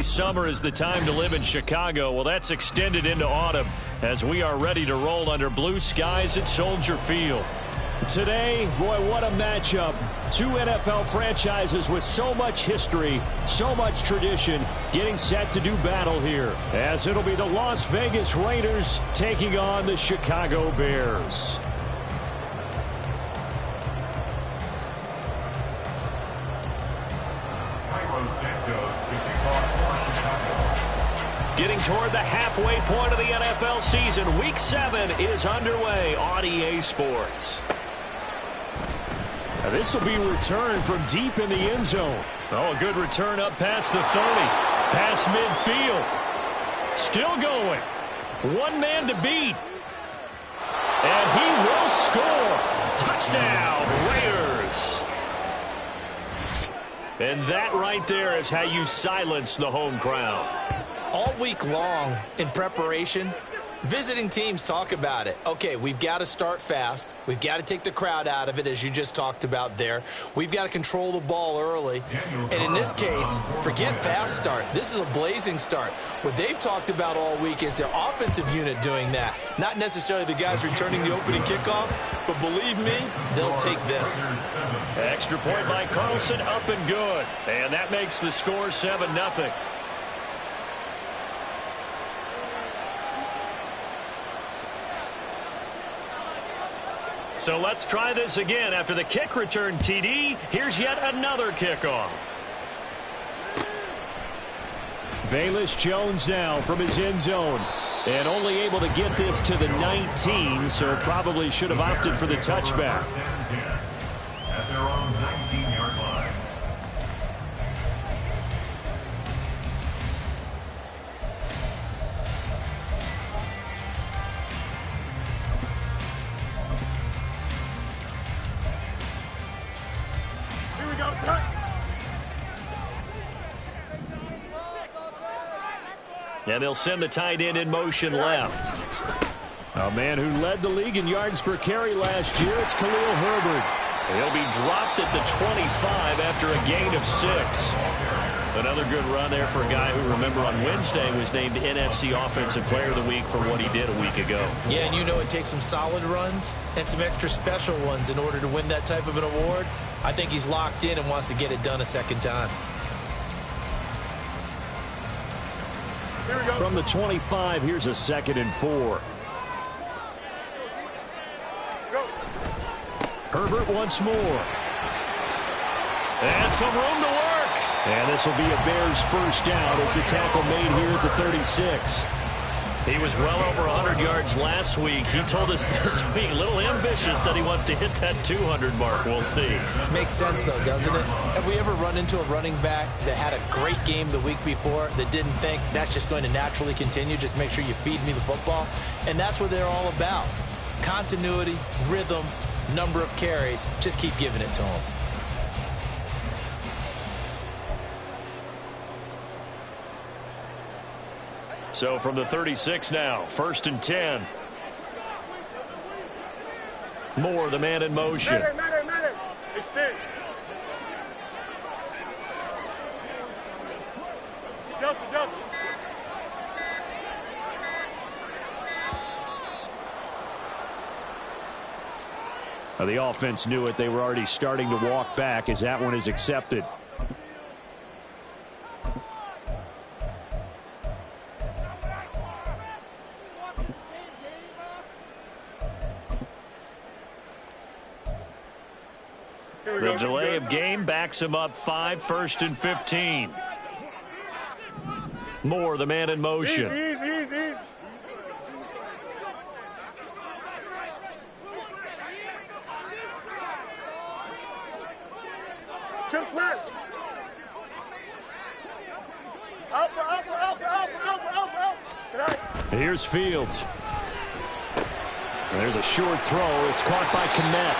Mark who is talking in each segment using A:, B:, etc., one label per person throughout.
A: say summer is the time to live in Chicago. Well, that's extended into autumn as we are ready to roll under blue skies at Soldier Field.
B: Today, boy, what a matchup. Two NFL franchises with so much history, so much tradition, getting set to do battle here, as it'll be the Las Vegas Raiders taking on the Chicago Bears. Getting toward the halfway point of the NFL season, Week 7 is underway on EA Sports. Now this will be returned from deep in the end zone. Oh, a good return up past the 30. Past midfield. Still going. One man to beat. And he will score. Touchdown, Raiders. And that right there is how you silence the home crowd.
C: All week long in preparation, visiting teams talk about it. Okay, we've got to start fast. We've got to take the crowd out of it, as you just talked about there. We've got to control the ball early. And in this case, forget fast start. This is a blazing start. What they've talked about all week is their offensive unit doing that. Not necessarily the guys returning the opening kickoff, but believe me, they'll take this.
A: Extra point by Carlson, up and good. And that makes the score 7-0. So let's try this again. After the kick return TD, here's yet another kickoff.
B: Velus Jones now from his end zone. And only able to get this to the 19, so probably should have opted for the touchback.
D: At their own 19-yard line.
A: And they'll send the tight end in motion left.
B: A man who led the league in yards per carry last year, it's Khalil Herbert.
A: He'll be dropped at the 25 after a gain of 6. Another good run there for a guy who, remember, on Wednesday was named NFC Offensive Player of the Week for what he did a week ago.
C: Yeah, and you know it takes some solid runs and some extra special ones in order to win that type of an award. I think he's locked in and wants to get it done a second time.
B: From the 25, here's a 2nd and 4. Herbert once more.
A: And some room to work.
B: And this will be a Bears first down as the tackle made here at the 36.
A: He was well over 100 yards last week. He told us this week, a little ambitious, said he wants to hit that 200 mark. We'll see.
C: Makes sense, though, doesn't it? Have we ever run into a running back that had a great game the week before that didn't think that's just going to naturally continue? Just make sure you feed me the football. And that's what they're all about. Continuity, rhythm, number of carries. Just keep giving it to them.
A: So from the 36 now, 1st and 10. Moore, the man in motion.
E: Extend. Delta.
B: The offense knew it. They were already starting to walk back as that one is accepted.
A: The delay of game backs him up 5, 1st and 15. Moore, the man in motion.
E: Easy. Chip flat. Alpha.
B: Here's Fields. There's a short throw. It's caught by Kmet.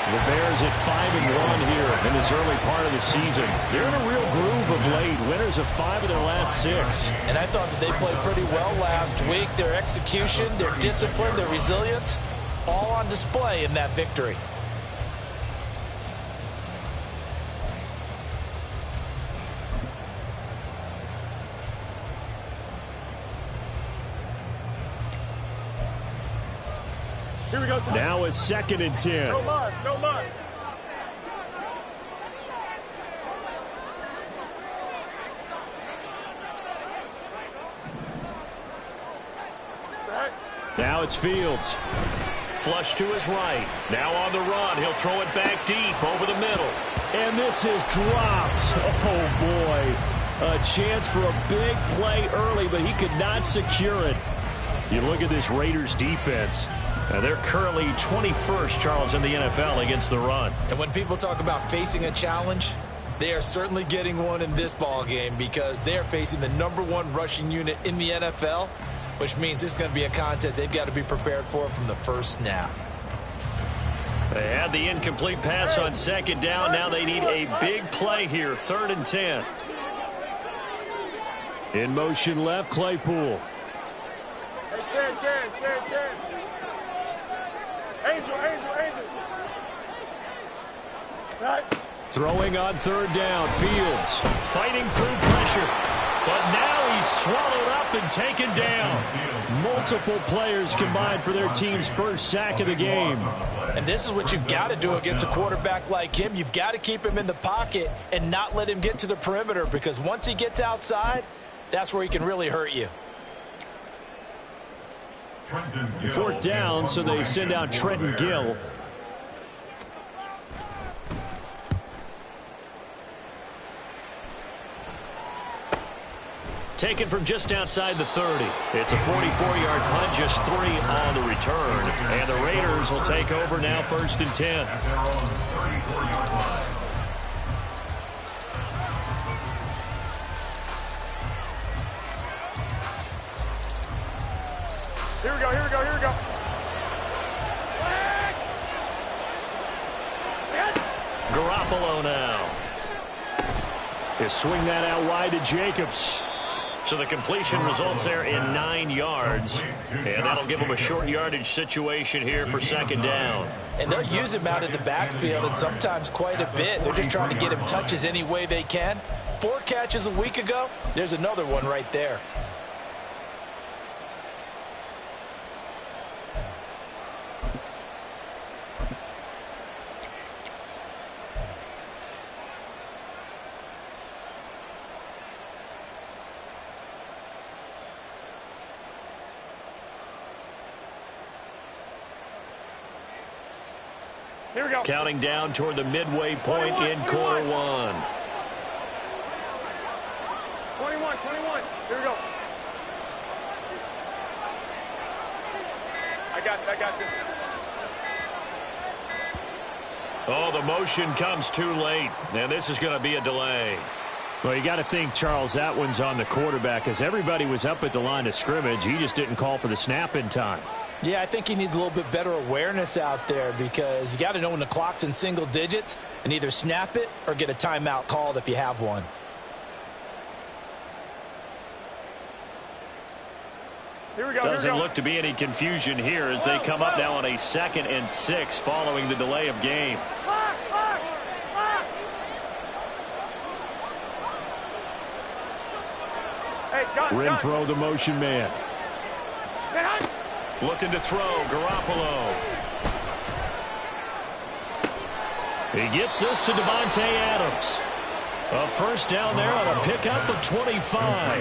B: The Bears at 5-1 here in this early part of the season. They're in a real groove of late. Winners of 5 of their last 6.
C: And I thought that they played pretty well last week. Their execution, their discipline, their resilience, all on display in that victory.
E: Here we go, son.
B: Now it's 2nd and 10.
E: No mas, no mas.
B: Now it's Fields.
A: Flush to his right. Now on the run. He'll throw it back deep over the middle.
B: And this is dropped. Oh, boy. A chance for a big play early, but he could not secure it. You look at this Raiders defense.
A: They're currently 21st, Charles, in the NFL against the run.
C: And when people talk about facing a challenge, they are certainly getting one in this ball game because they are facing the #1 rushing unit in the NFL, which means it's going to be a contest they've got to be prepared for from the first snap.
A: They had the incomplete pass on 2nd down. Now they need a big play here, 3rd and 10.
B: In motion left, Claypool.
E: Hey, Ken. Angel. Right.
B: Throwing on 3rd down, Fields.
A: Fighting through pressure. But now he's swallowed up and taken down.
B: Multiple players combined for their team's first sack of the game.
C: And this is what you've got to do against a quarterback like him. You've got to keep him in the pocket and not let him get to the perimeter because once he gets outside, that's where he can really hurt you.
B: 4th down, so they send out Trenton Gill.
A: Taken from just outside the 30. It's a 44-yard punt, just 3 on the return. And the Raiders will take over now, 1st and 10.
D: At their own 34-yard line.
E: Here we go.
A: Garoppolo now.
B: They swing that out wide to Jacobs.
A: So the completion results there in 9 yards. And that'll give them a short yardage situation here for 2nd down.
C: And they'll use him out in the backfield and sometimes quite a bit. They're just trying to get him touches any way they can. 4 catches a week ago. There's another one right there.
E: Here we go.
A: Counting down toward the midway point in quarter 1.
E: 21. Here we go. I got this.
A: Oh, the motion comes too late. And this is going to be a delay.
B: Well, you got to think, Charles, that one's on the quarterback as everybody was up at the line of scrimmage. He just didn't call for the snap in time.
C: Yeah, I think he needs a little bit better awareness out there because you got to know when the clock's in single digits and either snap it or get a timeout called if you have one.
E: Here we go.
A: Doesn't look to be any confusion here as they come up now on a 2nd and 6 following the delay of game.
E: Hey,
B: Renfro, the motion man.
A: Looking to throw, Garoppolo. He gets this to Davante Adams. A 1st down there on a pickup of 25.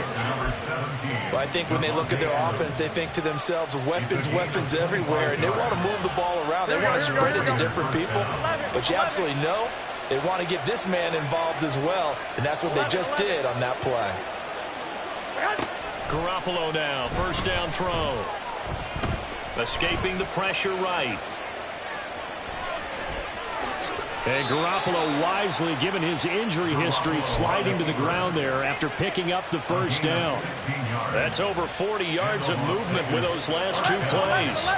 C: Well, I think when they look at their offense, they think to themselves, weapons everywhere, and they want to move the ball around. They want to spread it to different people, but you absolutely know they want to get this man involved as well, and that's what they just did on that play.
A: Garoppolo now, 1st down throw. Escaping the pressure right.
B: And Garoppolo wisely, given his injury history, sliding to the ground there after picking up the 1st down.
A: That's over 40 yards of movement with those last 2 plays.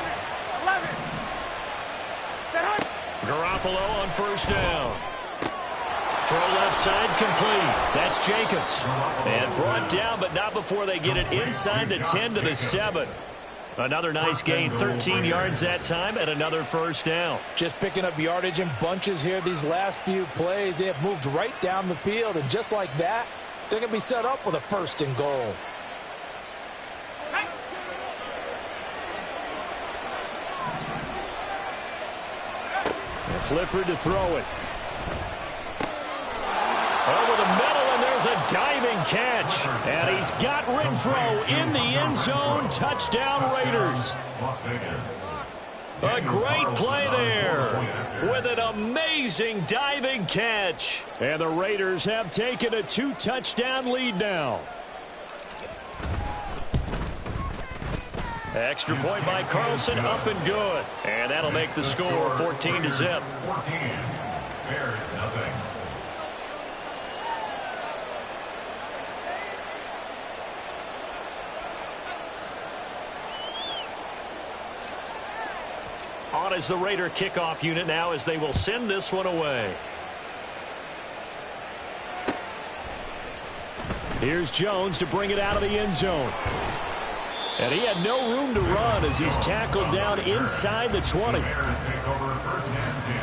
A: Garoppolo on 1st down. Throw left side complete. That's Jacobs. And brought down, but not before they get it inside the 10 to the 7. Another nice gain, 13 yards that time, and another 1st down.
C: Just picking up yardage in bunches here these last few plays. They have moved right down the field, and just like that, they're going to be set up with a 1st and goal.
B: Clifford to throw it. Over the middle, and there's a diving catch. And he's got Renfro in the end zone. Touchdown, Raiders. A great play there with an amazing diving catch. And the Raiders have taken a 2-touchdown lead now. Extra point by Carlson, up and good. And that'll make the score 14-0.
D: 14. Bears nothing.
B: On is the Raider kickoff unit now as they will send this one away. Here's Jones to bring it out of the end zone. And he had no room to run as he's tackled down inside the 20.
D: The Bears take over first and 10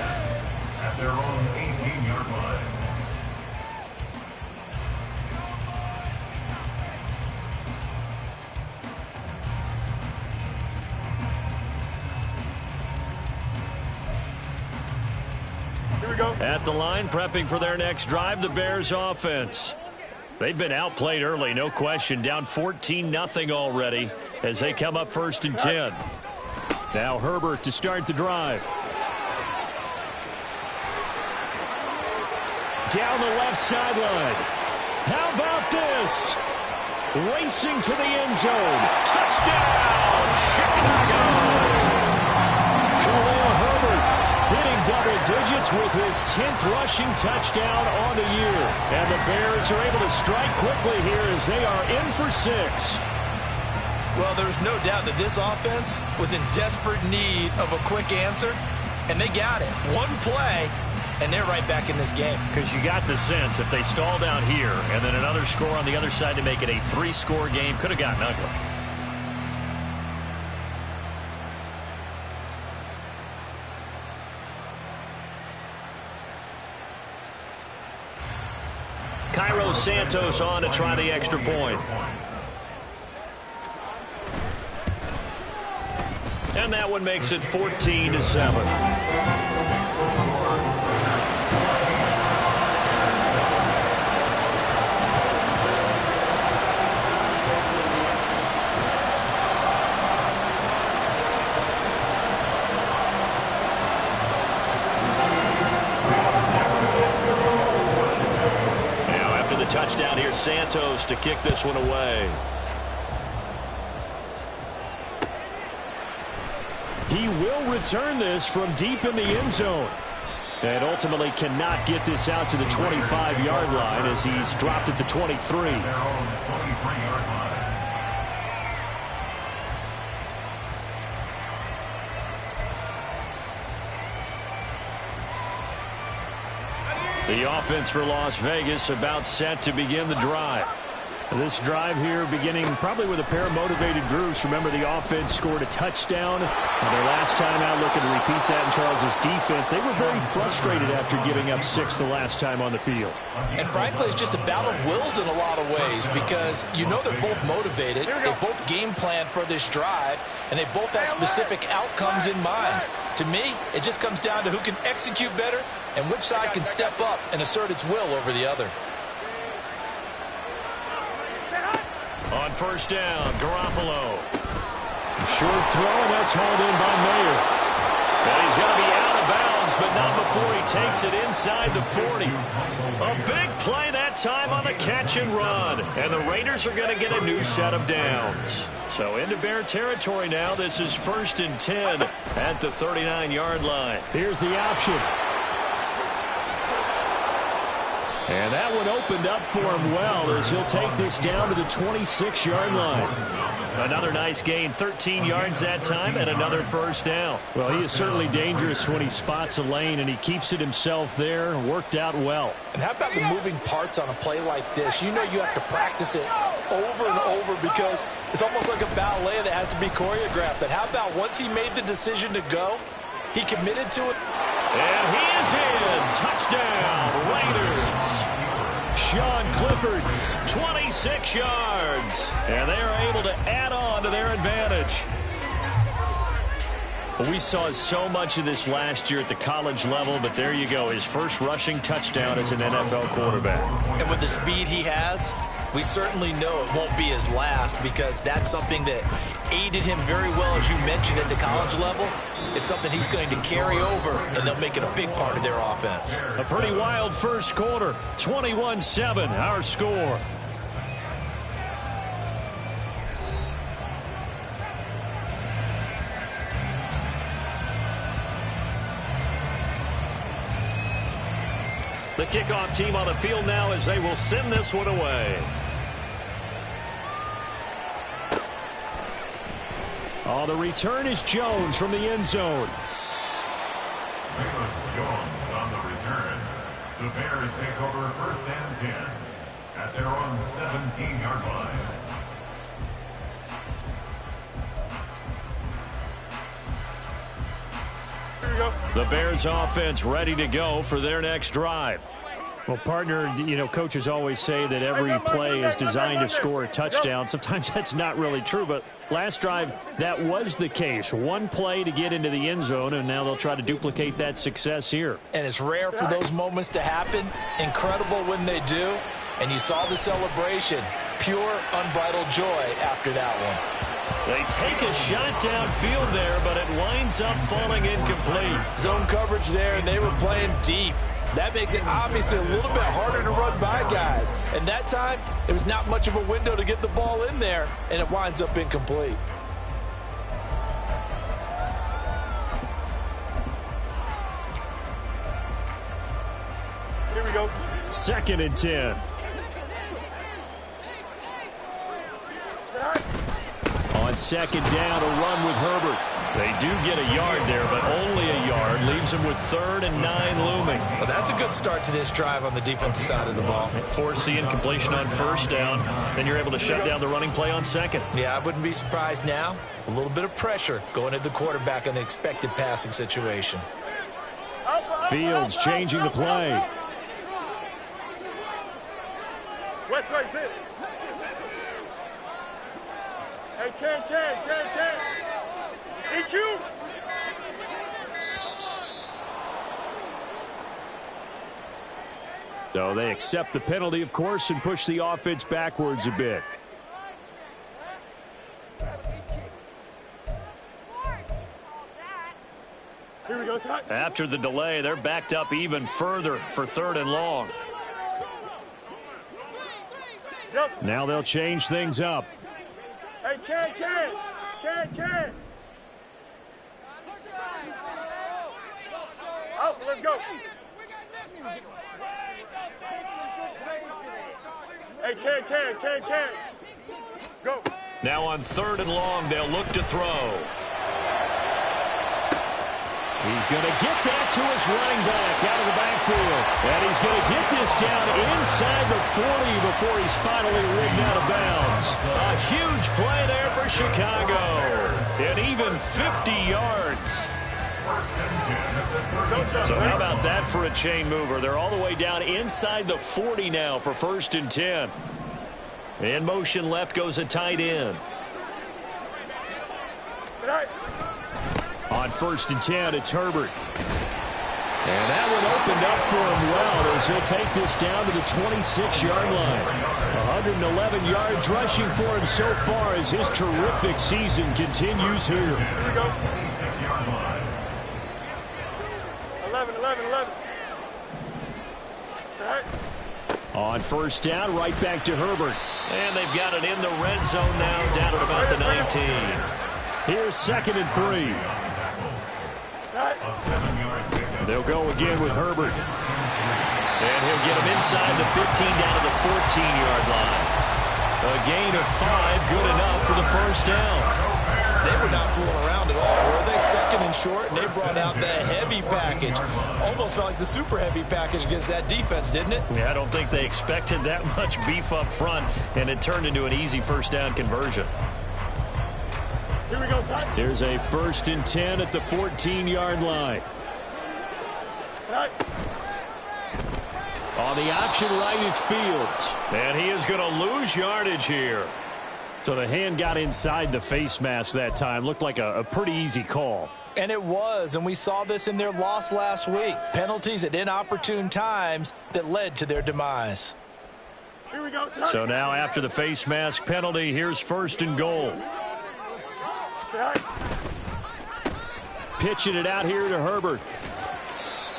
D: at their own 18-yard line.
E: Here we go.
B: At the line, prepping for their next drive, the Bears offense. They've been outplayed early, no question. Down 14-0 already as they come up first and 10. Now Herbert to start the drive. Down the left sideline. How about this? Racing to the end zone. Touchdown, Chicago! Khalil Herbert hitting double digits with his 10th rushing touchdown on the year. And the Bears are able to strike quickly here as they are in for 6.
C: Well, there's no doubt that this offense was in desperate need of a quick answer, and they got it. One play, and they're right back in this game.
B: Because you got the sense if they stalled out here and then another score on the other side to make it a 3-score game, could have gotten ugly. Cairo Santos on to try the extra point. And that one makes it 14-7. Touchdown here, Santos to kick this one away. He will return this from deep in the end zone. And ultimately cannot get this out to the 25-yard line as he's dropped at the 23.
D: Their own 23-yard line.
B: The offense for Las Vegas about set to begin the drive. This drive here beginning probably with a pair of motivated groups. Remember, the offense scored a touchdown. And their last time out, looking to repeat that in Charles' defense. They were very frustrated after giving up 6 the last time on the field.
C: And frankly, it's just a battle of wills in a lot of ways because you know they're both motivated. They both game plan for this drive, and they both have specific outcomes in mind. To me, it just comes down to who can execute better and which side can step up and assert its will over the other.
B: On first down, Garoppolo. Short throw, and that's hauled in by Mayer. And he's going to be out of bounds, but not before he takes it inside the 40. A big play that time on the catch and run. And the Raiders are going to get a new set of downs. So into Bear territory now. This is first and 10 at the 39-yard line. Here's the option. And that one opened up for him well as he'll take this down to the 26-yard line. Another nice gain, 13 yards that time, and another first down. Well, he is certainly dangerous when he spots a lane, and he keeps it himself there. Worked out well.
C: And how about the moving parts on a play like this? You know you have to practice it over and over because it's almost like a ballet that has to be choreographed. But how about once he made the decision to go, he committed to it?
B: And he is in. Touchdown, Raiders. Sean Clifford, 26 yards. And they are able to add on to their advantage.
A: Well, we saw so much of this last year at the college level, but there you go, his first rushing touchdown as an NFL quarterback.
C: And with the speed he has, we certainly know it won't be his last, because that's something that aided him very well, as you mentioned, at the college level. It's something he's going to carry over, and they'll make it a big part of their offense.
A: A pretty wild first quarter, 21-7, our score. The kickoff team on the field now as they will send this one away. Oh, the return is Jones from the end zone.
D: Nicholas Jones on the return. The Bears take over 1st and 10 at their own 17-yard line.
E: Here we go.
A: The Bears offense ready to go for their next drive. Well, partner, you know, coaches always say that every play is designed to score a touchdown. Sometimes that's not really true, but last drive, that was the case. One play to get into the end zone, and now they'll try to duplicate that success here.
C: And it's rare for those moments to happen. Incredible when they do. And you saw the celebration. Pure, unbridled joy after that one.
A: They take a shot downfield there, but it winds up falling incomplete.
F: Zone coverage there, and they were playing deep. That makes it obviously a little bit harder to run by guys. And that time, it was not much of a window to get the ball in there, and it winds up incomplete.
E: Here we go.
A: 2nd and 10. On 2nd down, a run with Herbert. They do get a yard there, but only a yard. Leaves them with 3rd and 9 looming.
C: Well, that's a good start to this drive on the defensive side of the ball.
A: Force the incompletion on 1st down. Then you're able to shut down the running play on 2nd.
C: Yeah, I wouldn't be surprised now. A little bit of pressure going at the quarterback in an expected passing situation.
A: Fields changing the play.
E: West right sit. Hey, Ken. EQ.
A: So they accept the penalty, of course, and push the offense backwards a bit.
E: Here we go, son.
A: After the delay, they're backed up even further for 3rd and long.
E: Yes.
A: Now they'll change things up.
E: Hey, Ken. Out, let's go. Hey, Ken. Go.
A: Now on 3rd and long, they'll look to throw. He's going to get that to his running back out of the backfield. And he's going to get this down inside the 40 before he's finally ridden out of bounds. A huge play there for Chicago. And even 50 yards. So how about that for a chain mover? They're all the way down inside the 40 now for 1st and 10. In motion left goes a tight end. On 1st and 10, it's Herbert. And that one opened up for him well as he'll take this down to the 26-yard line. 111 yards rushing for him so far as his terrific season continues here.
E: Here we go. 11.
A: On 1st down, right back to Herbert. And they've got it in the red zone now, down at about the 19. Here's 2nd and 3. They'll go again with Herbert. And he'll get him inside the 15 down to the 14-yard line. A gain of 5, good enough for the 1st down.
C: They were not fooling around at all, were they? 2nd and short, and they brought out the heavy package. Almost felt like the super heavy package against that defense, didn't it?
A: Yeah, I don't think they expected that much beef up front, and it turned into an easy 1st down conversion.
E: Here we go, son.
A: Here's a 1st and 10 at the 14-yard line. On the option right is Fields. And he is going to lose yardage here. So the hand got inside the face mask that time. Looked like a pretty easy call.
C: And it was, and we saw this in their loss last week. Penalties at inopportune times that led to their demise.
E: Here we go,
A: So now after the face mask penalty, here's 1st and goal. Pitching it out here to Herbert.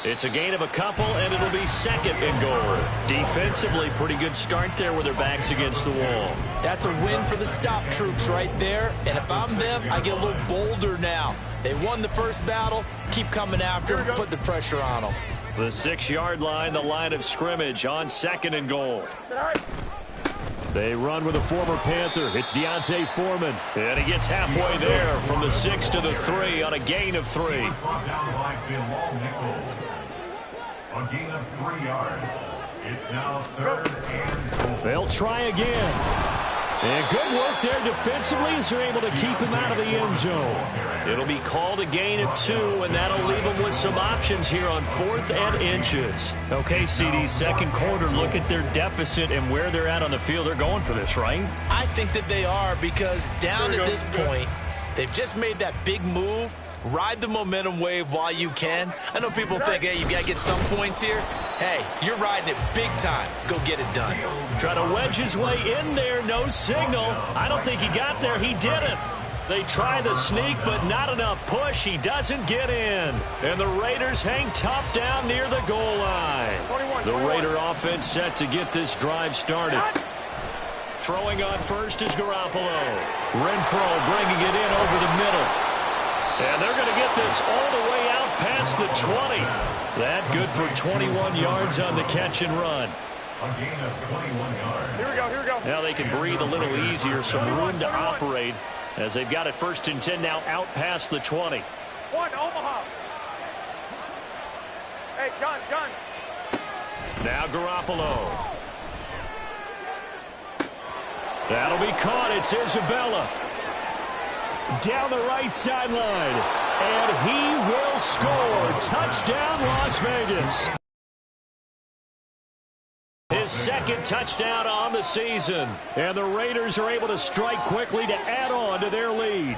A: It's a gain of a couple, and it'll be 2nd and goal. Defensively, pretty good start there with their backs against the wall.
C: That's a win for the stop troops right there. And if I'm them, I get a little bolder now. They won the first battle. Keep coming after them. Put the pressure on them.
A: The 6-yard line, the line of scrimmage on 2nd and goal. They run with a former Panther. It's D'Onta Foreman. And he gets halfway there from the 6 to the 3 on a gain of 3.
D: Brought down by Bilal Nichols. A gain of 3 yards. It's now 3rd and goal.
A: They'll try again. And good work there defensively as they're able to keep him out of the end zone. It'll be called a gain of 2, and that'll leave them with some options here on 4th and inches. Okay, CD, 2nd quarter, look at their deficit and where they're at on the field. They're going for this, right?
C: I think that they are, because down at this point, they've just made that big move. Ride the momentum wave while you can. I know people think, hey, you got to get some points here. Hey, you're riding it big time. Go get it done.
A: Try to wedge his way in there. No signal. I don't think he got there. He didn't. They try the sneak, but not enough push. He doesn't get in. And the Raiders hang tough down near the goal line. The Raider offense set to get this drive started. Throwing on first is Garoppolo. Renfrow bringing it in over the middle. And they're going to get this all the way out past the 20. That good for 21 yards on the catch and run.
D: A gain of 21 yards.
E: Here we go, here we go.
A: Now they can breathe a little easier, some room to operate as they've got it 1st and 10 now out past the 20.
E: 1, Omaha. Hey, gun.
A: Now Garoppolo. That'll be caught. It's Isabella. Down the right sideline. And he will score. Touchdown, Las Vegas. His 2nd touchdown on the season. And the Raiders are able to strike quickly to add on to their lead.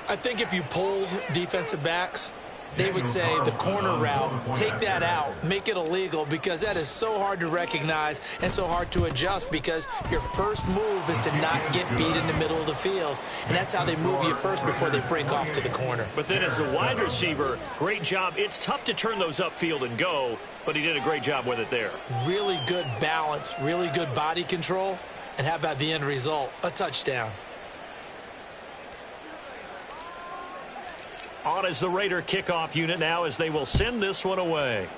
C: I think if you polled defensive backs, they would say the corner route, take that out, make it illegal, because that is so hard to recognize and so hard to adjust, because your first move is to not get beat in the middle of the field, and that's how they move you first before they break off to the corner.
A: But then as a wide receiver, great job. It's tough to turn those upfield and go, but he did a great job with it there.
C: Really good balance, really good body control, and how about the end result? A touchdown.
A: On is the Raider kickoff unit now as they will send this one away.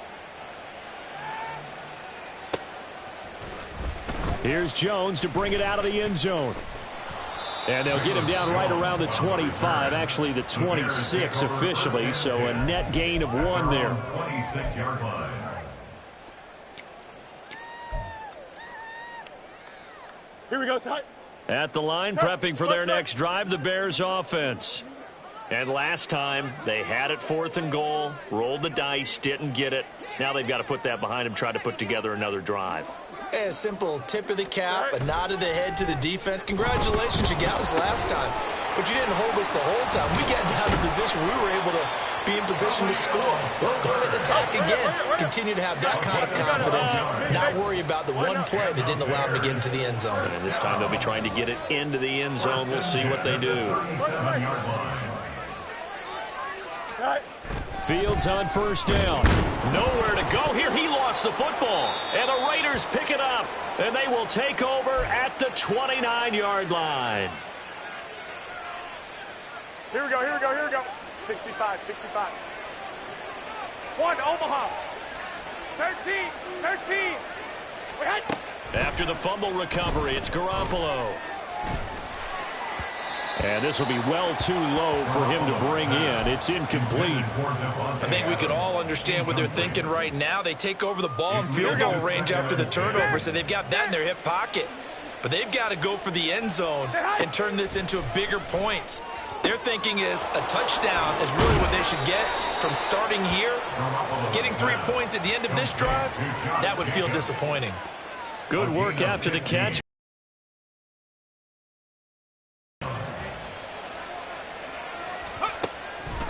A: Here's Jones to bring it out of the end zone. And they'll get him down right around the 25, actually the 26 officially, so a net gain of 1 there.
D: 26-yard line.
E: Here we go, side.
A: At the line, prepping for their next drive, the Bears offense. And last time, they had it 4th and goal, rolled the dice, didn't get it. Now they've got to put that behind them, try to put together another drive.
C: A simple tip of the cap, a nod of the head to the defense. Congratulations, you got us last time, but you didn't hold us the whole time. We got down to position. We were able to be in position to score. Let's go ahead and attack again. Continue to have that kind of confidence, not worry about the one play that didn't allow them to get into the end zone.
A: And this time they'll be trying to get it into the end zone. We'll see what they do.
D: 7-yard line.
A: Fields on 1st down. Nowhere to go here. He lost the football. And the Raiders pick it up. And they will take over at the 29-yard line.
E: Here we go, here we go, here we go. 65. 1, Omaha. 13.
A: After the fumble recovery, it's Garoppolo. And this will be well too low for him to bring in. It's incomplete.
C: I think we can all understand what they're thinking right now. They take over the ball in field goal range after the turnover, so they've got that in their hip pocket. But they've got to go for the end zone and turn this into a bigger points. Their thinking is a touchdown is really what they should get from starting here. Getting 3 points at the end of this drive, that would feel disappointing.
A: Good work after the catch.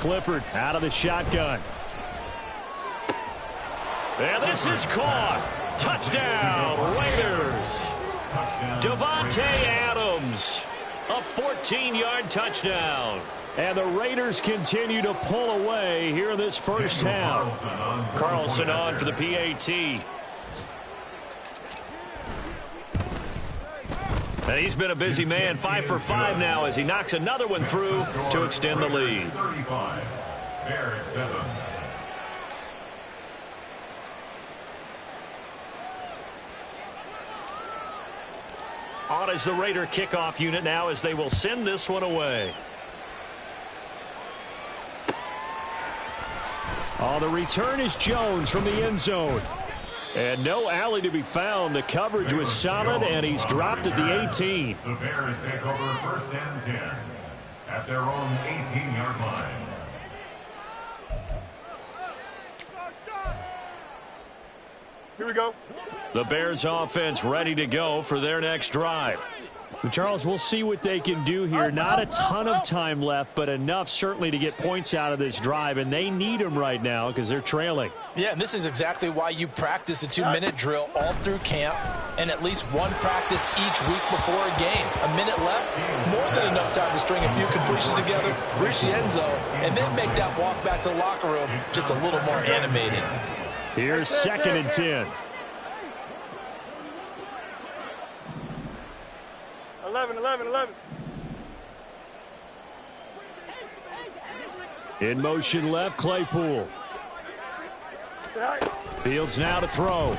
B: Clifford out of the shotgun. And this is caught. Touchdown, Raiders. Davante Adams, a 14-yard touchdown. And the Raiders continue to pull away here in this first half. Carlson on for the PAT. And he's been a busy man, 5 for 5 now as he knocks another one through to extend the lead.
D: 35. Bears 7.
B: On is the Raider kickoff unit now as they will send this one away. Oh, the return is Jones from the end zone. And no alley to be found. The coverage was solid, and he's dropped at the 18.
D: The Bears take over first and 10 at their own 18-yard line.
E: Here we go.
B: The Bears offense ready to go for their next drive. Charles, we'll see what they can do here. Not a ton of time left, but enough certainly to get points out of this drive, and they need them right now because they're trailing.
F: Yeah, and this is exactly why you practice a 2-minute drill all through camp and at least one practice each week before a game. A minute left, more than enough time to string a few completions together, reach the end zone, and then make that walk back to the locker room just a little more animated.
B: Here's 2nd and 10.
E: 11.
B: In motion left, Claypool. Fields now to throw.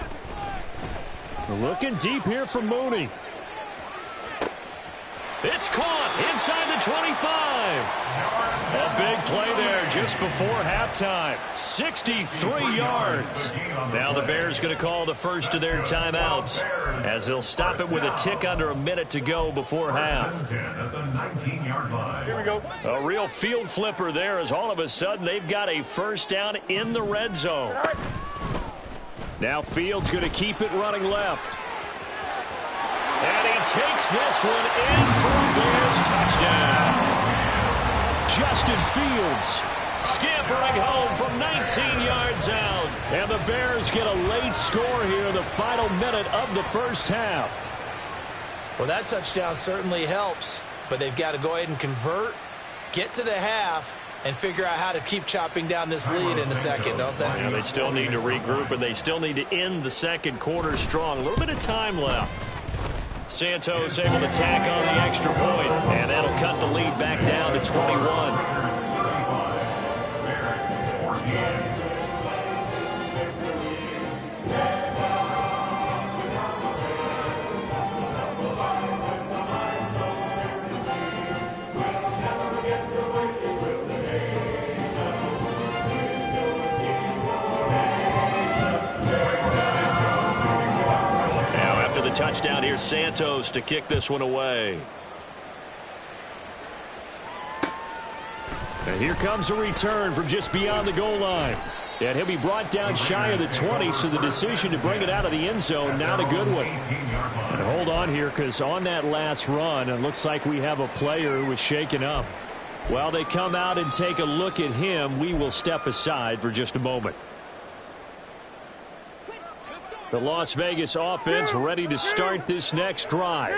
B: Looking deep here from Mooney. It's caught inside the 25. A big play there just before halftime. 63 yards. Now the Bears going to call the first of their timeouts as they'll stop it with a tick under a minute to go before half.
E: Here we go.
B: A real field flipper there as all of a sudden they've got a first down in the red zone. Now Fields going to keep it running left. And he takes this one in for a Bears touchdown. Justin Fields scampering home from 19 yards out. And the Bears get a late score here in the final minute of the first half.
C: Well, that touchdown certainly helps, but they've got to go ahead and convert, get to the half, and figure out how to keep chopping down this lead in a second, don't they?
B: Yeah, they still need to regroup, and they still need to end the second quarter strong. A little bit of time left. Santos able to tack on the extra point, and that'll cut the lead back down to 21. Touchdown here, Santos to kick this one away. And here comes a return from just beyond the goal line. And he'll be brought down shy of the 20, so the decision to bring it out of the end zone, not a good one. And hold on here, because on that last run, it looks like we have a player who was shaken up. While they come out and take a look at him, we will step aside for just a moment. The Las Vegas offense ready to start this next drive.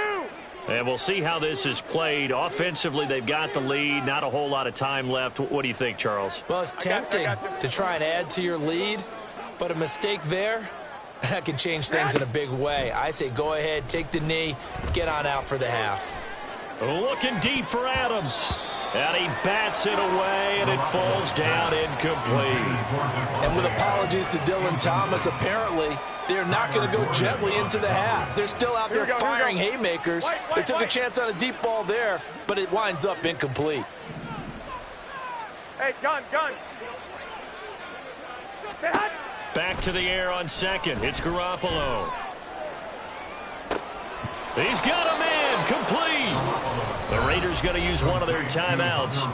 B: And we'll see how this is played. Offensively, they've got the lead. Not a whole lot of time left. What do you think, Charles?
C: Well, it's tempting to try and add to your lead, but a mistake there, that can change things in a big way. I say go ahead, take the knee, get on out for the half.
B: Looking deep for Adams. And he bats it away, and it falls down incomplete.
F: And with apologies to Dylan Thomas, apparently they're not going to go gently into the half. They're still out there firing haymakers. They took a chance on a deep ball there, but it winds up incomplete.
E: Hey, gun.
B: Back to the air on second. It's Garoppolo. He's got a man complete. The Raiders going to use one of their timeouts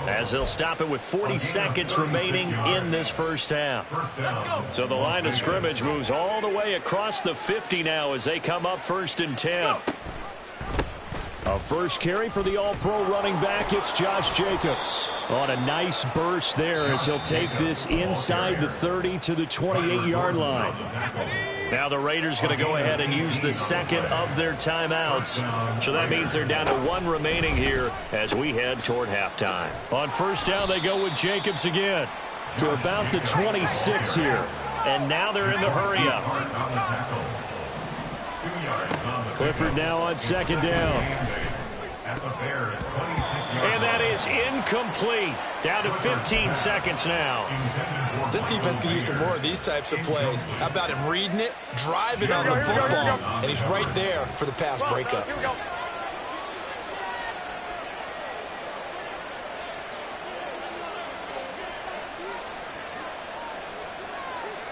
B: as they'll stop it with 40 seconds remaining in this first half. So the line of scrimmage moves all the way across the 50 now as they come up 1st and 10. A first carry for the All-Pro running back. It's Josh Jacobs. On a nice burst there as he'll take this inside the 30 to the 28-yard line. Now the Raiders going to go ahead and use the second of their timeouts. So that means they're down to one remaining here as we head toward halftime. On first down, they go with Jacobs again to about the 26 here. And now they're in the hurry-up. Clifford now on second down. And that is incomplete. Down to 15 seconds now.
C: This defense could use some more of these types of plays. How about him reading it, driving on the football, and he's right there for the pass breakup.
E: Here we go.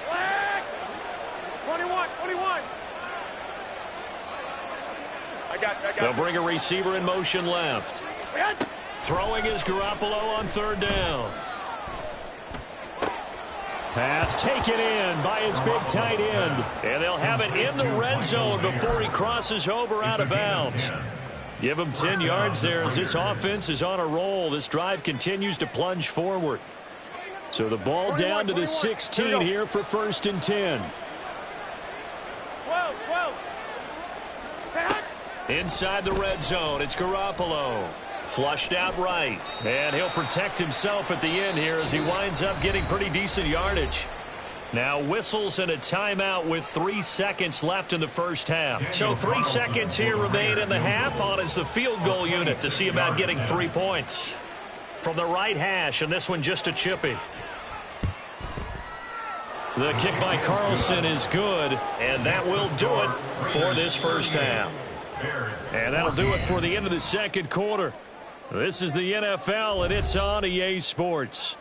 E: Flag! 21. I got it.
B: They'll bring a receiver in motion left. Throwing is Garoppolo on third down. Pass taken in by his big tight end. And they'll have it in the red zone before he crosses over out of bounds. Give him 10 yards there as this offense is on a roll. This drive continues to plunge forward. So the ball down to the 16 here for first and 10.
E: 12.
B: Inside the red zone, it's Garoppolo. Flushed out right. And he'll protect himself at the end here as he winds up getting pretty decent yardage. Now whistles and a timeout with 3 seconds left in the first half. So 3 seconds here remain in the half. On is the field goal unit to see about getting 3 points. From the right hash, and this one just a chippy. The kick by Carlson is good, and that will do it for this first half. And that'll do it for the end of the second quarter. This is the NFL, and it's on EA Sports.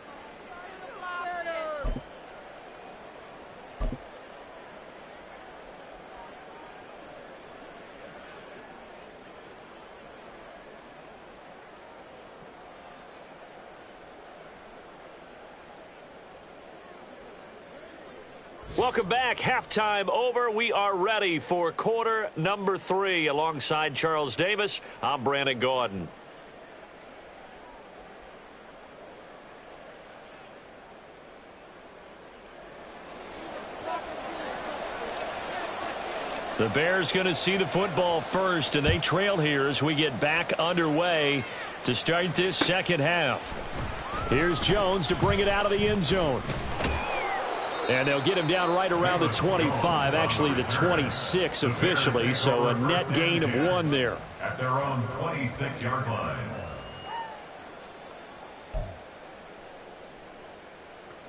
B: Welcome back. Halftime over. We are ready for quarter number 3. Alongside Charles Davis, I'm Brandon Gaudin. The Bears going to see the football first, and they trail here as we get back underway to start this second half. Here's Jones to bring it out of the end zone. And they'll get him down right around the 25, actually the 26 officially, so a net gain of 1 there.
D: At their own 26-yard line.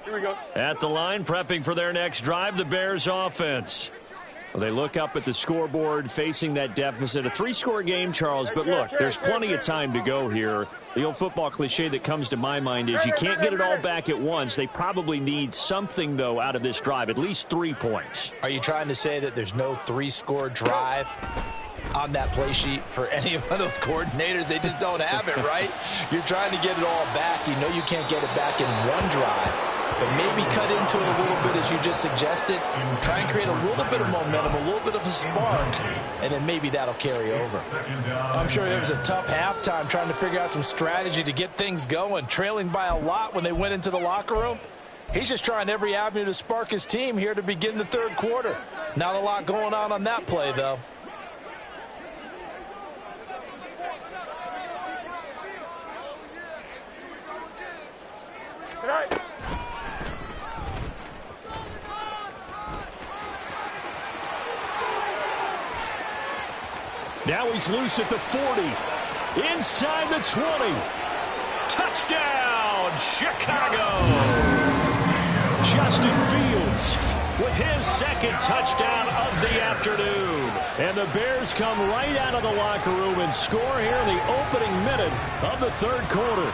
E: Here we go.
B: At the line, prepping for their next drive, the Bears offense. Well, they look up at the scoreboard facing that deficit. A 3-score game, Charles, but look, there's plenty of time to go here. The old football cliche that comes to my mind is you can't get it all back at once. They probably need something, though, out of this drive, at least 3 points.
F: Are you trying to say that there's no 3-score drive on that play sheet for any of those coordinators? They just don't have it, right? You're trying to get it all back. You know you can't get it back in one drive. But maybe cut into it a little bit as you just suggested. Try and create a little bit of momentum, a little bit of a spark, and then maybe that'll carry over.
C: I'm sure it was a tough halftime trying to figure out some strategy to get things going. Trailing by a lot when they went into the locker room. He's just trying every avenue to spark his team here to begin the third quarter. Not a lot going on that play, though.
E: Tonight.
B: Now he's loose at the 40. Inside the 20. Touchdown, Chicago. Justin Fields with his second touchdown of the afternoon. And the Bears come right out of the locker room and score here in the opening minute of the third quarter.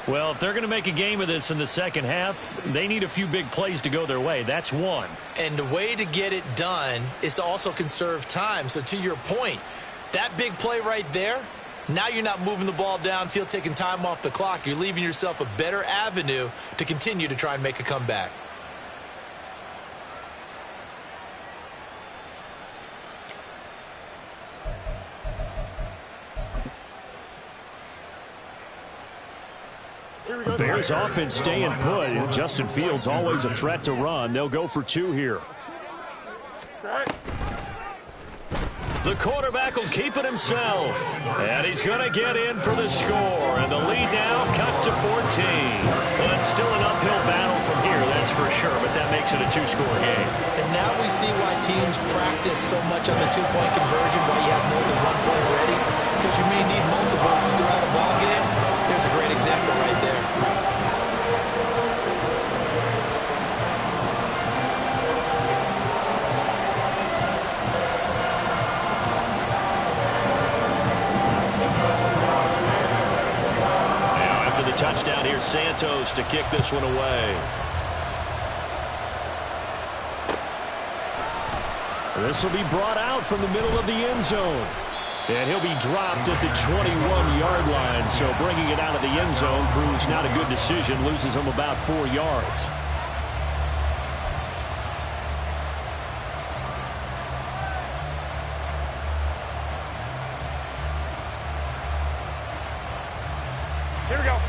B: Well, if they're going to make a game of this in the second half, they need a few big plays to go their way. That's one.
C: And the way to get it done is to also conserve time. So to your point, that big play right there, now you're not moving the ball downfield, taking time off the clock. You're leaving yourself a better avenue to continue to try and make a comeback.
B: The Bears offense staying put. Justin Fields always a threat to run. They'll go for 2 here.
A: The quarterback will keep it himself. And he's going to get in for the score. And the lead now cut to 14. But it's still an uphill battle from here, that's for sure. But that makes it a 2-score game.
C: And now we see why teams practice so much on the 2-point conversion, why you have more than 1 point ready. Because you may need multiples throughout a ball game. There's a great example right there.
A: Touchdown here, Santos to kick this one away.
B: This will be brought out from the middle of the end zone. And he'll be dropped at the 21-yard line. So bringing it out of the end zone proves not a good decision. Loses him about 4 yards.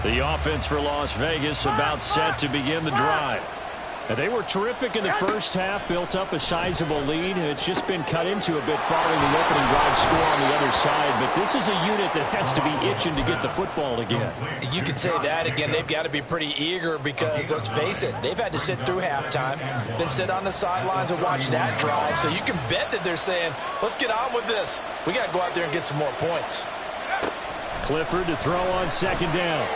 B: The offense for Las Vegas about set to begin the drive. And they were terrific in the first half, built up a sizable lead. It's just been cut into a bit following the opening drive score on the other side. But this is a unit that has to be itching to get the football again.
F: You could say that again. They've got to be pretty eager because, let's face it, they've had to sit through halftime, then sit on the sidelines and watch that drive. So you can bet that they're saying, let's get on with this. We got to go out there and get some more points.
B: Clifford to throw on 2nd down.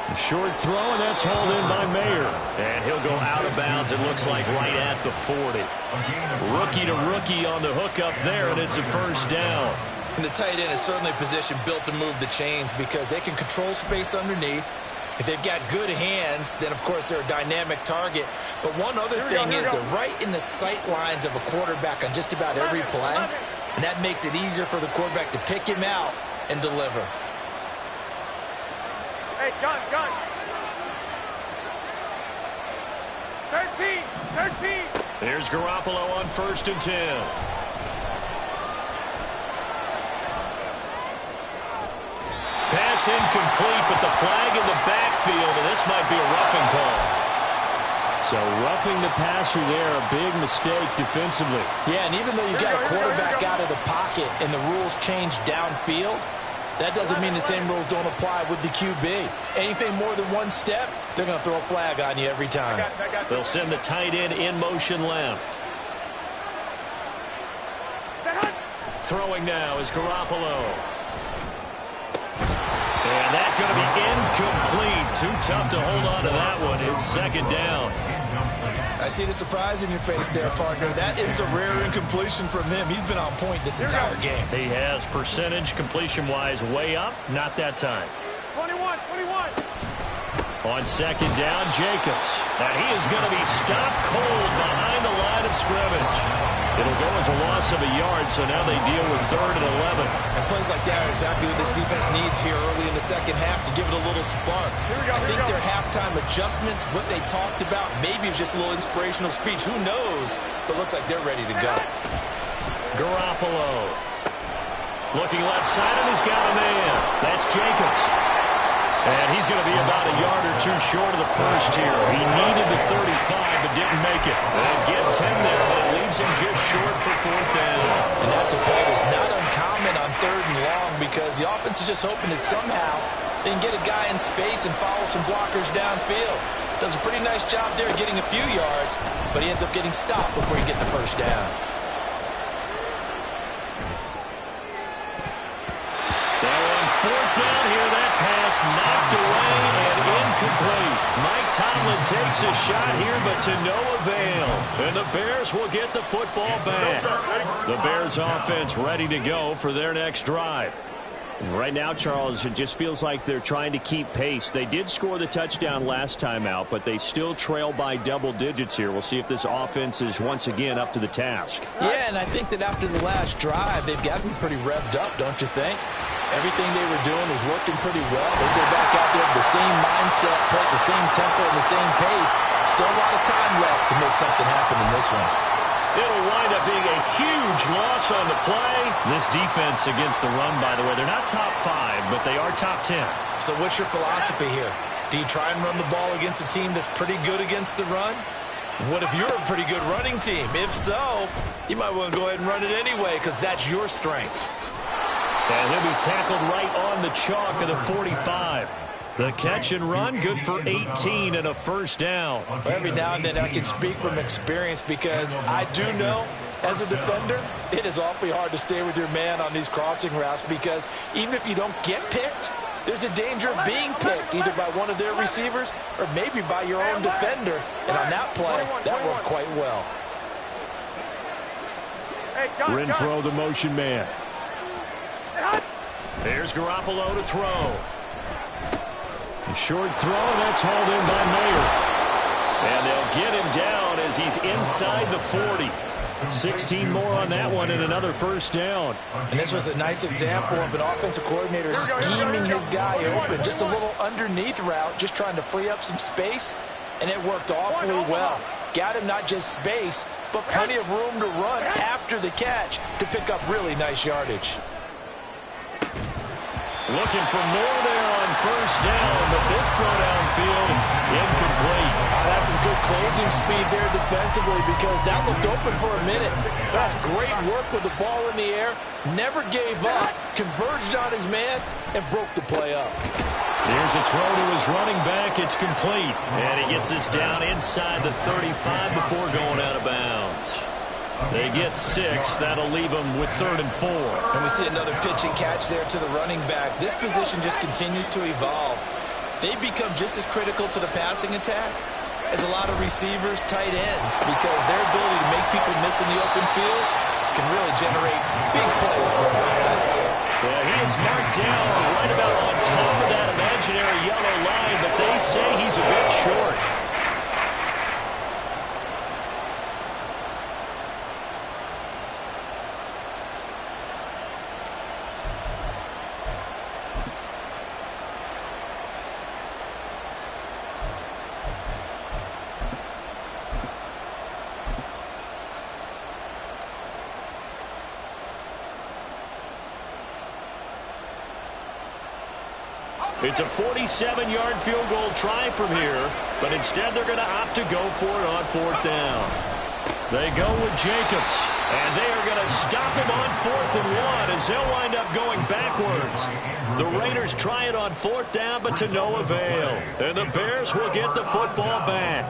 B: A short throw, and that's hauled in by Mayer.
A: And he'll go out of bounds, it looks like, right at the 40. Rookie to rookie on the hook up there, and it's a 1st down.
C: And the tight end is certainly a position built to move the chains because they can control space underneath. If they've got good hands, then, of course, they're a dynamic target. But one other thing is they're right in the sight lines of a quarterback on just about every play, and that makes it easier for the quarterback to pick him out and deliver.
E: Hey, gun. 13.
A: There's Garoppolo on 1st and 10. Pass incomplete, but the flag in the backfield, and this might be a roughing call.
B: So roughing the passer there, a big mistake defensively.
F: Yeah, and even though you got a quarterback out of the pocket and the rules change downfield, that doesn't mean the same rules don't apply with the QB. Anything more than 1 step, they're going to throw a flag on you every time.
A: They'll send the tight end in motion left. Throwing now is Garoppolo. And that's going to be incomplete. Too tough to hold on to that one. It's 2nd down.
C: I see the surprise in your face there, partner. That is a rare incompletion from him. He's been on point this entire game.
A: He has percentage completion-wise way up. Not that time.
E: 21.
A: On 2nd down, Jacobs. And he is going to be stopped cold behind the line of scrimmage. It'll go as a loss of a yard, so now they deal with 3rd and 11.
C: And plays like that are exactly what this defense needs here early in the second half to give it a little spark. I think their halftime adjustments, what they talked about, maybe it was just a little inspirational speech. Who knows? But looks like they're ready to go.
A: Garoppolo. Looking left side, and he's got a man. That's Jacobs. And he's going to be about a yard or 2 short of the first here. He needed the 35, but didn't make it. And get 10 there, but it leaves him just short for 4th down.
F: And that's a play that's not uncommon on 3rd and long because the offense is just hoping that somehow they can get a guy in space and follow some blockers downfield. Does a pretty nice job there getting a few yards, but he ends up getting stopped before he gets the 1st down.
A: They're on 4th down here. That pass knocked away and incomplete. Mike Tomlin takes a shot here, but to no avail. And the Bears will get the football back. The Bears offense ready to go for their next drive.
B: And right now, Charles, it just feels like they're trying to keep pace. They did score the touchdown last time out, but they still trail by double digits here. We'll see if this offense is once again up to the task.
F: Yeah, and I think that after the last drive, they've got to be pretty revved up, don't you think? Everything they were doing was working pretty well. They go back out there with the same mindset, play at the same tempo and the same pace. Still a lot of time left to make something happen in this one.
A: It'll wind up being a huge loss on the play. This defense against the run, by the way, they're not top 5, but they are top 10.
C: So what's your philosophy here? Do you try and run the ball against a team that's pretty good against the run? What if you're a pretty good running team? If so, you might want to go ahead and run it anyway because that's your strength.
A: And he'll be tackled right on the chalk of the 45. The catch and run, good for 18 and a first down.
F: Every now and then I can speak from experience because I do know as a defender, it is awfully hard to stay with your man on these crossing routes because even if you don't get picked, there's a danger of being picked either by one of their receivers or maybe by your own defender. And on that play, that worked quite well.
B: Renfro, the motion man.
A: There's Garoppolo to throw. A short throw, and that's hauled in by Mayer. And they'll get him down as he's inside the 40. 16 more on that one and another first down.
F: And this was a nice example of an offensive coordinator scheming his guy open. Just a little underneath route, just trying to free up some space, and it worked awfully well. Got him not just space, but plenty of room to run after the catch to pick up really nice yardage.
A: Looking for more there on first down, but this throw downfield, incomplete.
F: That's some good closing speed there defensively because that looked open for a minute. That's great work with the ball in the air. Never gave up, converged on his man, and broke the play up.
A: Here's a throw to his running back. It's complete. And he gets this down inside the 35 before going out of bounds. They get 6. That'll leave them with 3rd and 4.
C: And we see another pitch and catch there to the running back. This position just continues to evolve. They become just as critical to the passing attack as a lot of receivers, tight ends, because their ability to make people miss in the open field can really generate big plays for an offense.
A: Yeah, he is marked down right about on top of that imaginary yellow line, but they say he's a bit short. It's a 47-yard field goal try from here, but instead they're going to opt to go for it on 4th down. They go with Jacobs, and they are going to stop him on 4th and 1 as they'll wind up going backwards. The Raiders try it on 4th down, but to no avail. And the Bears will get the football back.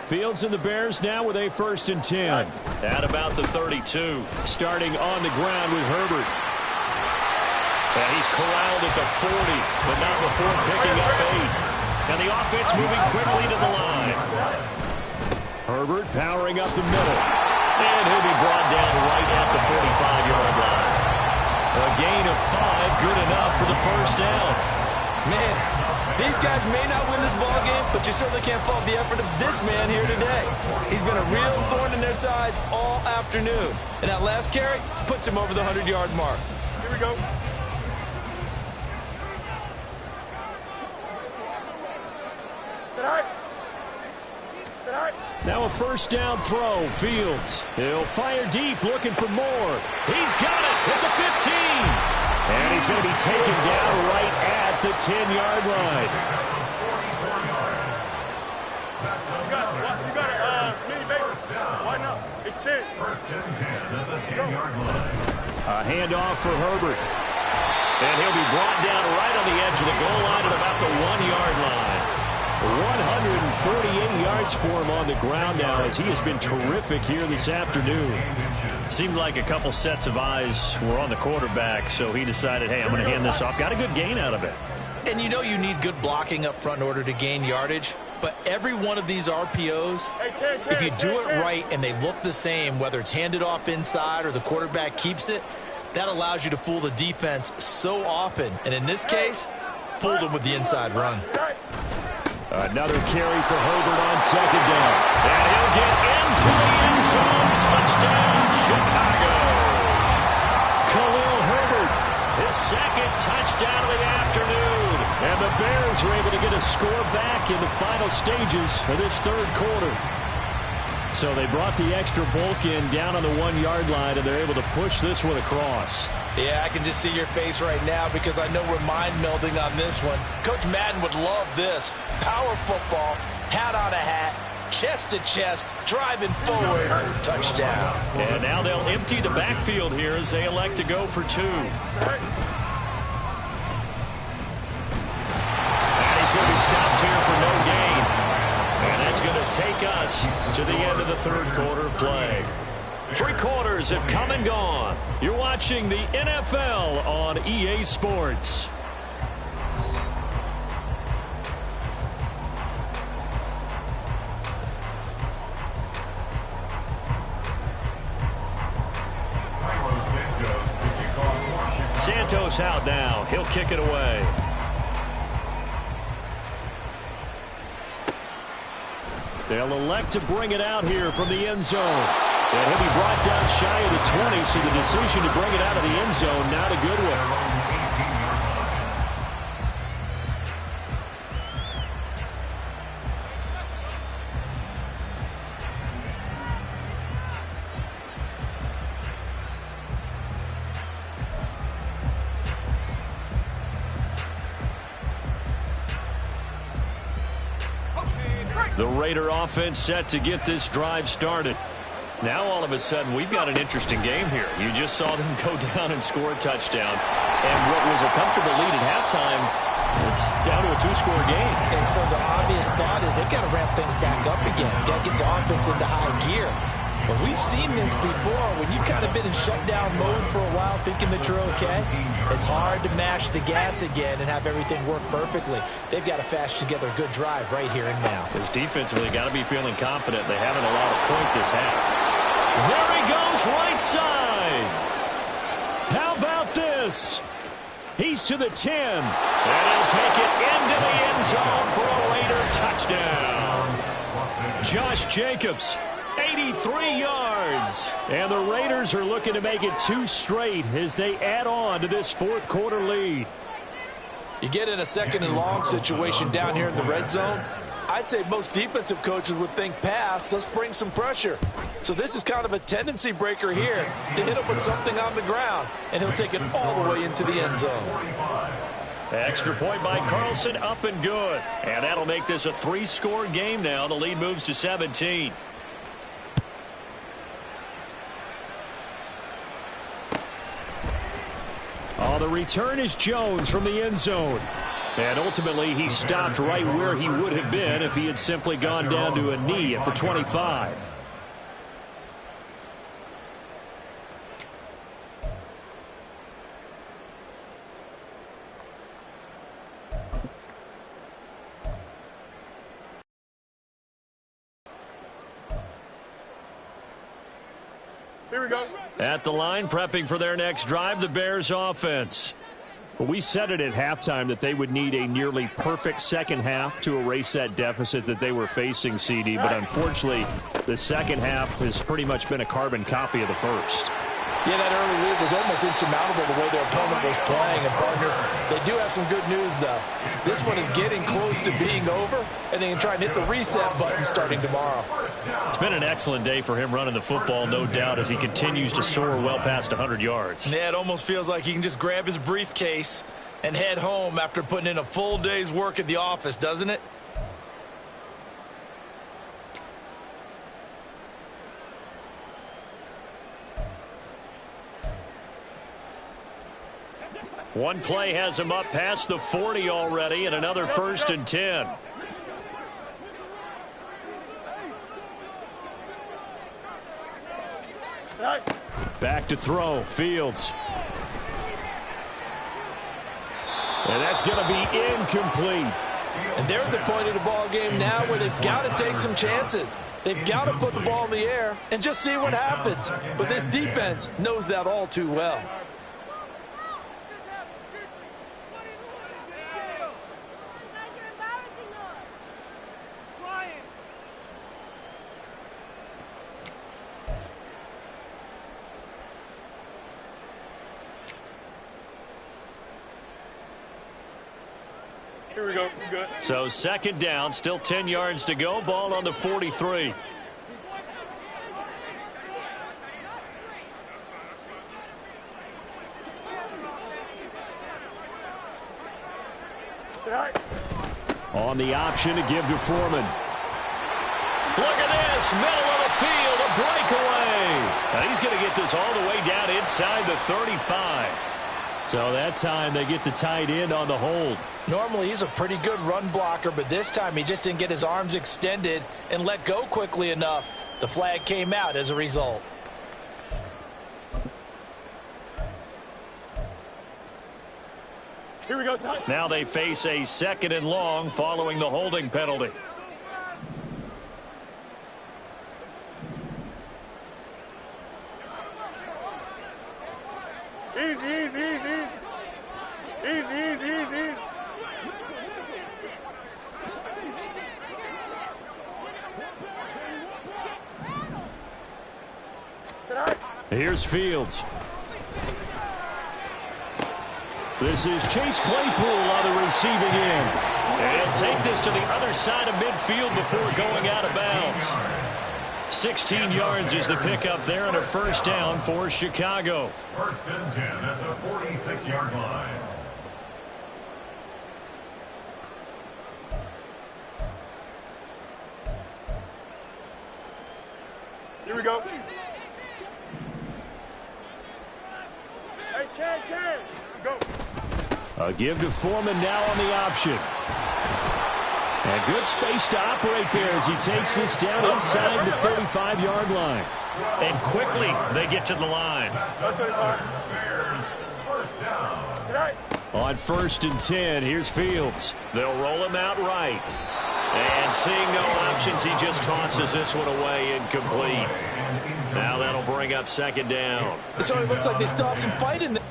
B: Fields and the Bears now with a 1st and 10.
A: At about the 32.
B: Starting on the ground with Herbert.
A: And he's corralled at the 40, but not before picking up 8. And the offense moving quickly to the line.
B: Herbert powering up the middle.
A: And he'll be brought down right at the 45-yard line. A gain of 5, good enough for the first down.
C: Man, these guys may not win this ball game, but you certainly can't fault the effort of this man here today. He's been a real thorn in their sides all afternoon. And that last carry puts him over the 100-yard mark.
E: Here we go.
B: Now a first down throw. Fields. He'll fire deep, looking for more.
A: He's got it at the 15.
B: And he's going to be taken down right at the 10-yard line.
E: You got a mini bases. Why not? Extend.
D: 1st and 10 at the 10-yard line.
B: A handoff for Herbert.
A: And he'll be brought down right on the edge of the goal line at about the 1-yard line.
B: 148 yards for him on the ground now as he has been terrific here this afternoon.
A: Seemed like a couple sets of eyes were on the quarterback, so he decided, hey, I'm going to hand this off. Got a good gain out of it.
C: And you know you need good blocking up front in order to gain yardage, but every one of these RPOs, if you do it right and they look the same, whether it's handed off inside or the quarterback keeps it, that allows you to fool the defense so often. And in this case, fooled them with the inside run.
B: Another carry for Herbert on 2nd down.
A: And he'll get into the end zone. Touchdown, Chicago.
B: Khalil Herbert.
A: His 2nd touchdown of the afternoon.
B: And the Bears are able to get a score back in the final stages of this 3rd quarter. So they brought the extra bulk in down on the 1-yard line, and they're able to push this one across.
F: Yeah, I can just see your face right now because I know we're mind melding on this one. Coach Madden would love this. Power football, hat on a hat, chest to chest, driving forward, touchdown.
B: And now they'll empty the backfield here as they elect to go for 2. And he's going to be stopped here for no gain. And that's going to take us to the end of the third quarter of play. 3 quarters have come and gone. You're watching the NFL on EA Sports. Santos out now. He'll kick it away. They'll elect to bring it out here from the end zone. And he'll be brought down shy of the 20, so the decision to bring it out of the end zone, not a good one. The Raider offense set to get this drive started. Now, all of a sudden, we've got an interesting game here. You just saw them go down and score a touchdown. And what was a comfortable lead at halftime, it's down to a 2-score game.
C: And so the obvious thought is they've got to ramp things back up again. Got to get the offense into high gear. But we've seen this before. When you've kind of been in shutdown mode for a while thinking that you're okay, it's hard to mash the gas again and have everything work perfectly. They've got to fashion together a good drive right here and now.
B: Because defensively, got to be feeling confident. They haven't allowed a point this half. There he goes, right side. How about this? He's to the 10. And he'll take it into the end zone for a Raider touchdown. Josh Jacobs, 83 yards. And the Raiders are looking to make it 2 straight as they add on to this fourth quarter lead.
F: You get in a 2nd and long situation down here in the red zone. I'd say most defensive coaches would think pass, let's bring some pressure. So this is kind of a tendency breaker here to hit him with something on the ground, and he'll take it all the way into the end zone.
B: Extra point by Carlson, up and good. And that'll make this a 3-score game now. The lead moves to 17. Oh, the return is Jones from the end zone. And ultimately, he stopped right where he would have been if he had simply gone down to a knee at the 25.
E: Here we go.
B: At the line, prepping for their next drive, the Bears offense. We said it at halftime that they would need a nearly perfect second half to erase that deficit that they were facing, CD. But unfortunately, the second half has pretty much been a carbon copy of the first.
F: Yeah, that early lead was almost insurmountable the way their opponent was playing. And, partner, they do have some good news, though. This one is getting close to being over, and they can try and hit the reset button starting tomorrow.
B: It's been an excellent day for him running the football, no doubt, as he continues to soar well past 100 yards.
C: Yeah, it almost feels like he can just grab his briefcase and head home after putting in a full day's work at the office, doesn't it?
B: One play has him up past the 40 already, and another 1st and 10. Back to throw, Fields. And that's going to be incomplete.
F: And they're at the point of the ball game now where they've got to take some chances. They've got to put the ball in the air and just see what happens. But this defense knows that all too well.
E: Here we go.
B: So 2nd down, still 10 yards to go. Ball on the 43. On the option to give to Foreman.
A: Look at this, middle of the field, a breakaway. Now he's going to get this all the way down inside the 35.
B: So that time they get the tight end on the hold.
F: Normally he's a pretty good run blocker, but this time he just didn't get his arms extended and let go quickly enough. The flag came out as a result.
E: Here we go, son.
A: Now they face a 2nd and long following the holding penalty.
E: Easy, easy, easy. Easy, easy, easy.
B: Here's Fields. This is Chase Claypool on the receiving end.
A: And take this to the other side of midfield before going out of bounds. 16 yards is the pickup there and a first down for Chicago.
D: 1st and 10 at the 46-yard line.
E: Here we go. Hey, Ken, go.
B: A give to Foreman now on the option. And good space to operate there as he takes this down inside the 35-yard line.
A: And quickly they get to the line.
D: Bears, first down.
B: On 1st and 10, here's Fields.
A: They'll roll him out right. And seeing no options, he just tosses this one away incomplete. Now that'll bring up 2nd down.
F: It sort of looks like they still have some fight in there.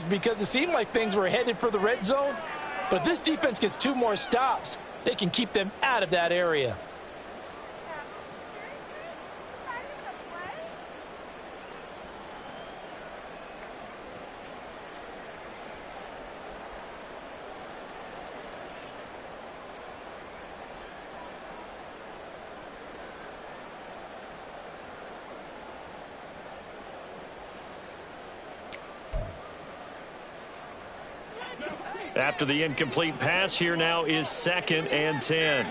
F: Because it seemed like things were headed for the red zone. But if this defense gets 2 more stops, they can keep them out of that area.
A: After the incomplete pass, here now is 2nd and 10.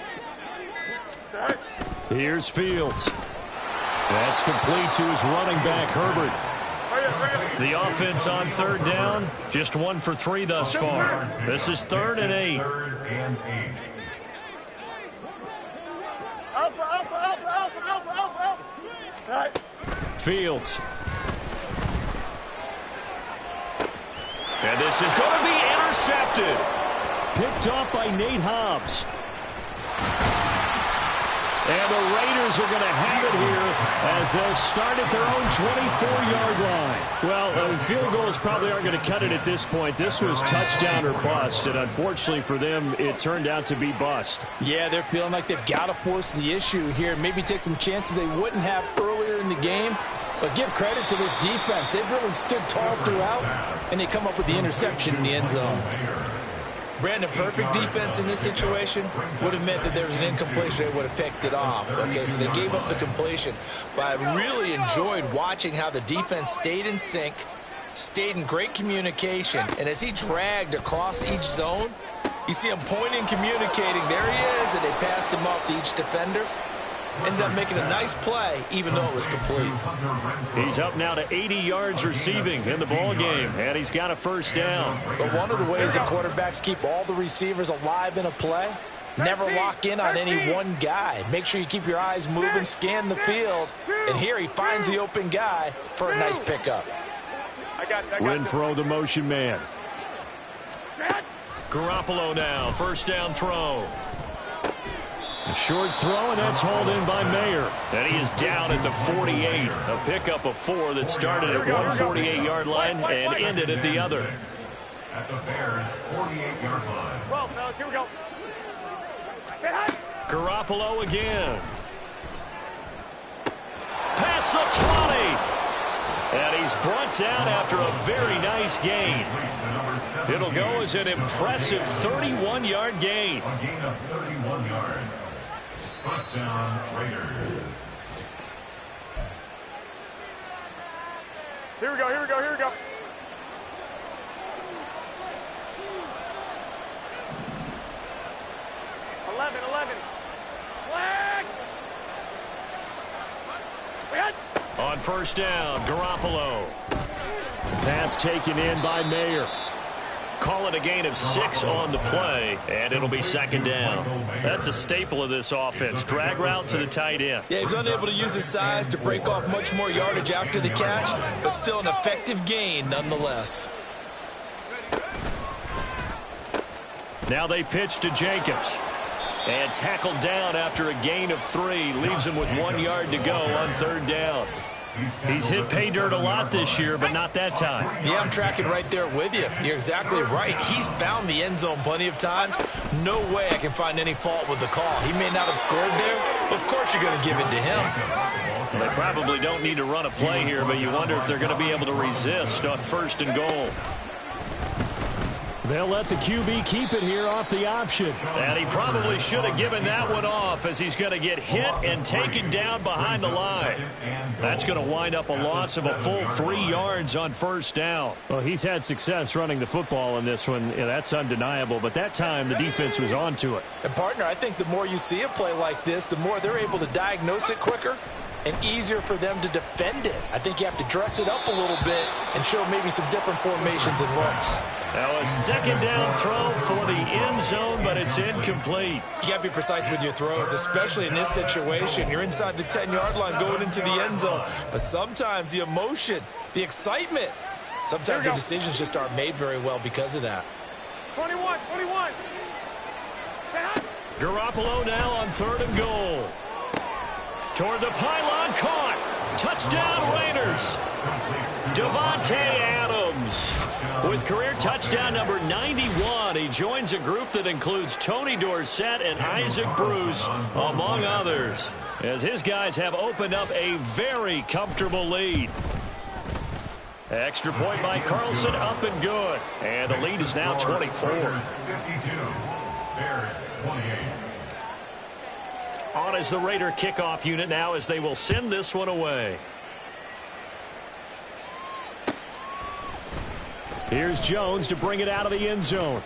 B: Here's Fields. That's complete to his running back, Herbert.
A: The offense on 3rd down, just 1 for 3 thus far. This is 3rd and 8.
E: Alpha.
B: Fields.
A: And this is going to be intercepted.
B: Picked off by Nate Hobbs. And the Raiders are going to have it here as they'll start at their own 24-yard line. Well, field goals probably aren't going to cut it at this point. This was touchdown or bust, and unfortunately for them, it turned out to be bust.
F: Yeah, they're feeling like they've got to force the issue here, maybe take some chances they wouldn't have earlier in the game. But give credit to this defense. They've really stood tall throughout, and they come up with the interception in the end zone.
C: Brandon, perfect defense in this situation would have meant that there was an incompletion. They would have picked it off. Okay, so they gave up the completion. But I really enjoyed watching how the defense stayed in sync, stayed in great communication. And as he dragged across each zone, you see him pointing, communicating. There he is, and they passed him off to each defender. Ended up making a nice play, even though it was complete.
B: He's up now to 80 yards receiving in the ball game, and he's got a first down.
F: But one of the ways the quarterbacks keep all the receivers alive in a play, never lock in on any one guy. Make sure you keep your eyes moving, scan the field, and here he finds the open guy for a nice pickup.
B: Renfro, the motion man.
A: Garoppolo now, first down throw. A short throw, and that's hauled in by Mayer. And he is down at the 48. A pickup of 4 that started at one 48-yard line and ended at the other.
D: At the Bears' 48-yard line.
E: Well, fellas, here we go.
A: Garoppolo again. Past the 20. And he's brought down after a very nice gain. It'll go as an impressive 31-yard gain.
D: A gain of 31 yards. First down, Raiders.
E: Here we go, here we go, here we go. Flag!
A: On first down, Garoppolo. Pass taken in by Mayer. Call it a gain of 6 on the play, and it'll be second down. That's a staple of this offense. Drag route to the tight end.
C: Yeah, he was unable to use his size to break off much more yardage after the catch, but still an effective gain nonetheless.
A: Now they pitch to Jacobs. And tackled down after a gain of 3. Leaves him with 1 yard to go on third down. He's hit pay dirt a lot this year, but not that time.
C: Yeah, I'm tracking right there with you. You're exactly right. He's found the end zone plenty of times. No way I can find any fault with the call. He may not have scored there, but of course you're going to give it to him.
A: They probably don't need to run a play here, but you wonder if they're going to be able to resist on first and goal. They'll let the QB keep it here off the option. And he probably should have given that one off, as he's going to get hit and taken down behind the line. That's going to wind up a loss of a full 3 yards on first down. Well, he's had success running the football in this one. Yeah, that's undeniable. But that time, the defense was on to it.
F: And, partner, I think the more you see a play like this, the more they're able to diagnose it quicker and easier for them to defend it. I think you have to dress it up a little bit and show maybe some different formations and looks.
A: Now a second down throw for the end zone, but it's incomplete.
C: You got to be precise with your throws, especially in this situation. You're inside the 10-yard line going into the end zone. But sometimes the emotion, the excitement, sometimes the decisions just aren't made very well because of that.
E: 21.
A: Garoppolo now on third and goal. Toward the pylon, caught. Touchdown Raiders. Davante Adams with career touchdown number 91. He joins a group that includes Tony Dorsett and Isaac Bruce, among others, as his guys have opened up a very comfortable lead. Extra point by Carlson, up and good. And the lead is now 24.
D: 52, Bears 28.
A: On is the Raider kickoff unit now, as they will send this one away. Here's Jones to bring it out of the end zone.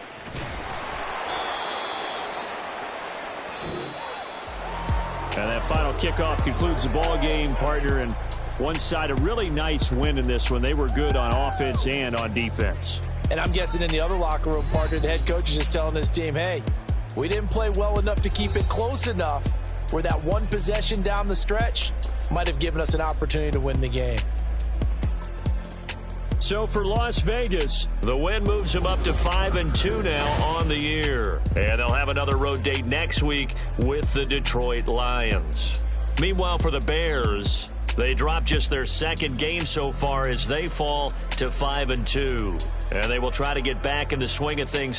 A: And that final kickoff concludes the ball game, partner. And one side, a really nice win in this one. They were good on offense and on defense.
F: And I'm guessing in the other locker room, partner, the head coach is just telling his team, hey, we didn't play well enough to keep it close enough where that one possession down the stretch might have given us an opportunity to win the game.
A: So for Las Vegas, the win moves them up to 5-2 now on the year. And they'll have another road date next week with the Detroit Lions. Meanwhile, for the Bears, they drop just their second game so far as they fall to 5-2. And they will try to get back in the swing of things